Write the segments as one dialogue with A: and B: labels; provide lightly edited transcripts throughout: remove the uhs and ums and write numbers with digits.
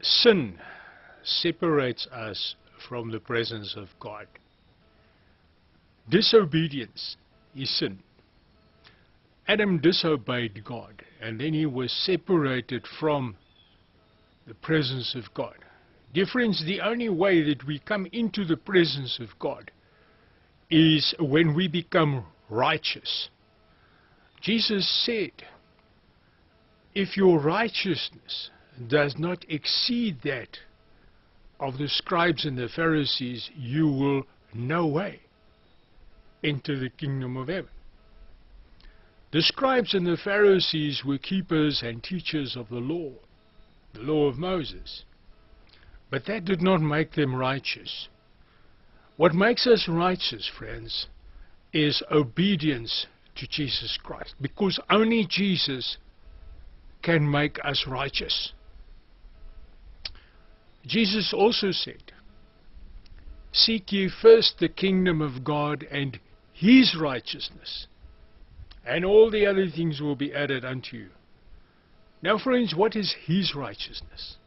A: Sin separates us from the presence of God. Disobedience is sin. Adam disobeyed God, and then he was separated from the presence of God. Dear friends, the only way that we come into the presence of God is when we become righteous. Jesus said, if your righteousness does not exceed that of the scribes and the Pharisees, you will no way enter the kingdom of heaven. The scribes and the Pharisees were keepers and teachers of the law of Moses. But that did not make them righteous. What makes us righteous, friends, is obedience to Jesus Christ, because only Jesus can make us righteous. Jesus also said, seek ye first the kingdom of God and His righteousness, and all the other things will be added unto you. Now, friends, what is His righteousness?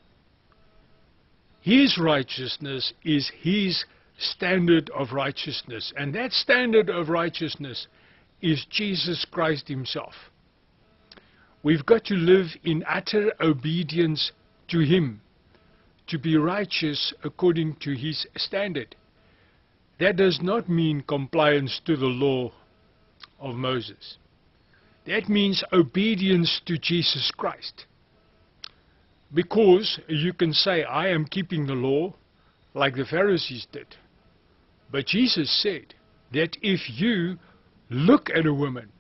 A: His righteousness is His standard of righteousness, and that standard of righteousness is Jesus Christ Himself. We've got to live in utter obedience to Him, to be righteous according to His standard. That does not mean compliance to the law of Moses. That means obedience to Jesus Christ. Because you can say, I am keeping the law like the Pharisees did. But Jesus said that if you look at a woman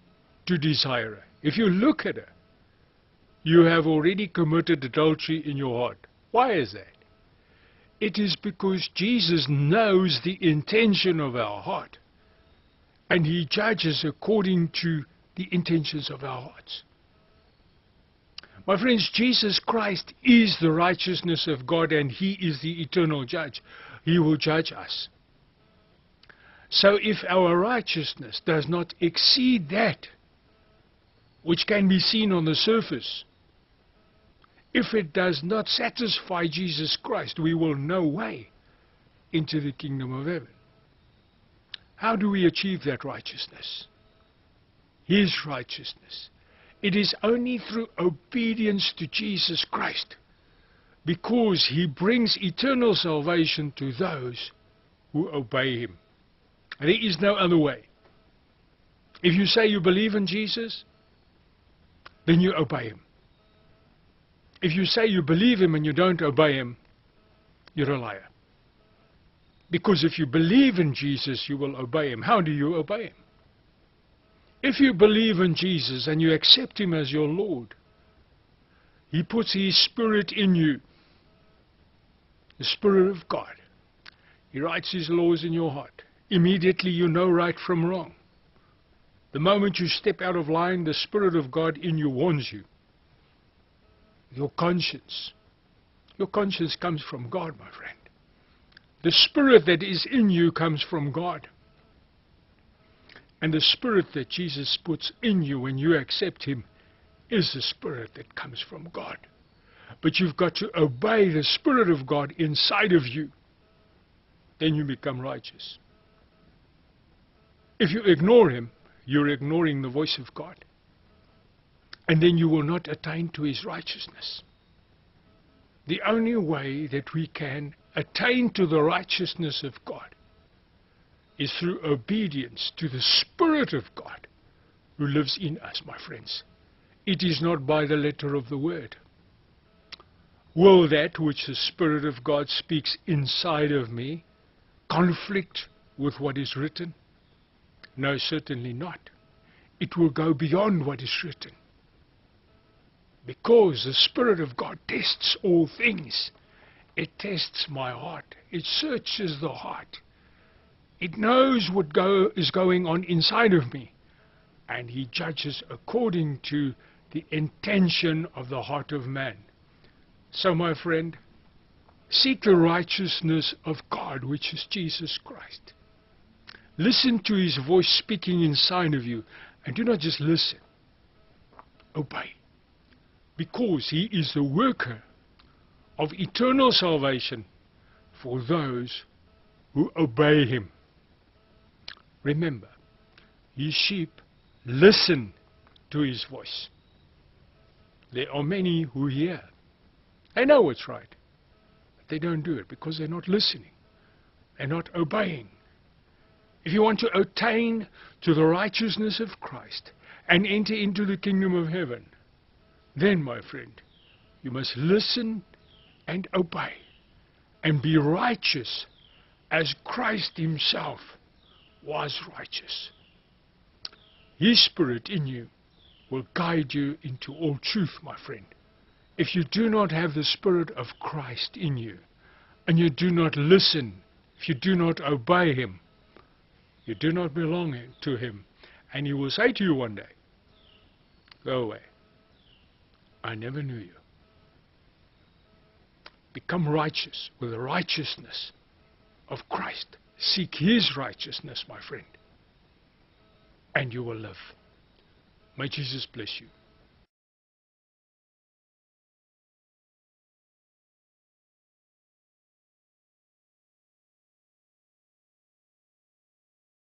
A: to desire her, if you look at her, you have already committed adultery in your heart. Why is that? It is because Jesus knows the intention of our heart, and He judges according to the intentions of our hearts. My friends, Jesus Christ is the righteousness of God, and He is the eternal judge. He will judge us. So if our righteousness does not exceed that which can be seen on the surface, if it does not satisfy Jesus Christ, we will no way enter the kingdom of heaven. How do we achieve that righteousness? His righteousness. It is only through obedience to Jesus Christ, because He brings eternal salvation to those who obey Him. There is no other way. If you say you believe in Jesus, then you obey Him. If you say you believe Him and you don't obey Him, you're a liar. Because if you believe in Jesus, you will obey Him. How do you obey Him? If you believe in Jesus and you accept Him as your Lord, He puts His Spirit in you, the Spirit of God. He writes His laws in your heart. Immediately you know right from wrong. The moment you step out of line, the Spirit of God in you warns you. Your conscience comes from God, my friend. The Spirit that is in you comes from God. And the Spirit that Jesus puts in you when you accept Him is the Spirit that comes from God. But you've got to obey the Spirit of God inside of you. Then you become righteous. If you ignore Him, you're ignoring the voice of God. And then you will not attain to His righteousness. The only way that we can attain to the righteousness of God is through obedience to the Spirit of God who lives in us, my friends. It is not by the letter of the word. Will that which the Spirit of God speaks inside of me conflict with what is written? No, certainly not. It will go beyond what is written. Because the Spirit of God tests all things. It tests my heart. It searches the heart. It knows what is going on inside of me. And He judges according to the intention of the heart of man. So, my friend, seek the righteousness of God, which is Jesus Christ. Listen to His voice speaking inside of you. And do not just listen. Obey. Because He is the worker of eternal salvation for those who obey him. Remember, his sheep listen to his voice. There are many who hear. They know what's right, but they don't do it because they're not listening. They're not obeying. If you want to attain to the righteousness of Christ and enter into the kingdom of heaven, then, my friend, you must listen and obey and be righteous as Christ himself was righteous. His Spirit in you will guide you into all truth, my friend. If you do not have the Spirit of Christ in you, and you do not listen, if you do not obey him, you do not belong to him. And he will say to you one day, go away, I never knew you. Become righteous with the righteousness of Christ. Seek his righteousness, my friend, and you will live. May Jesus bless you.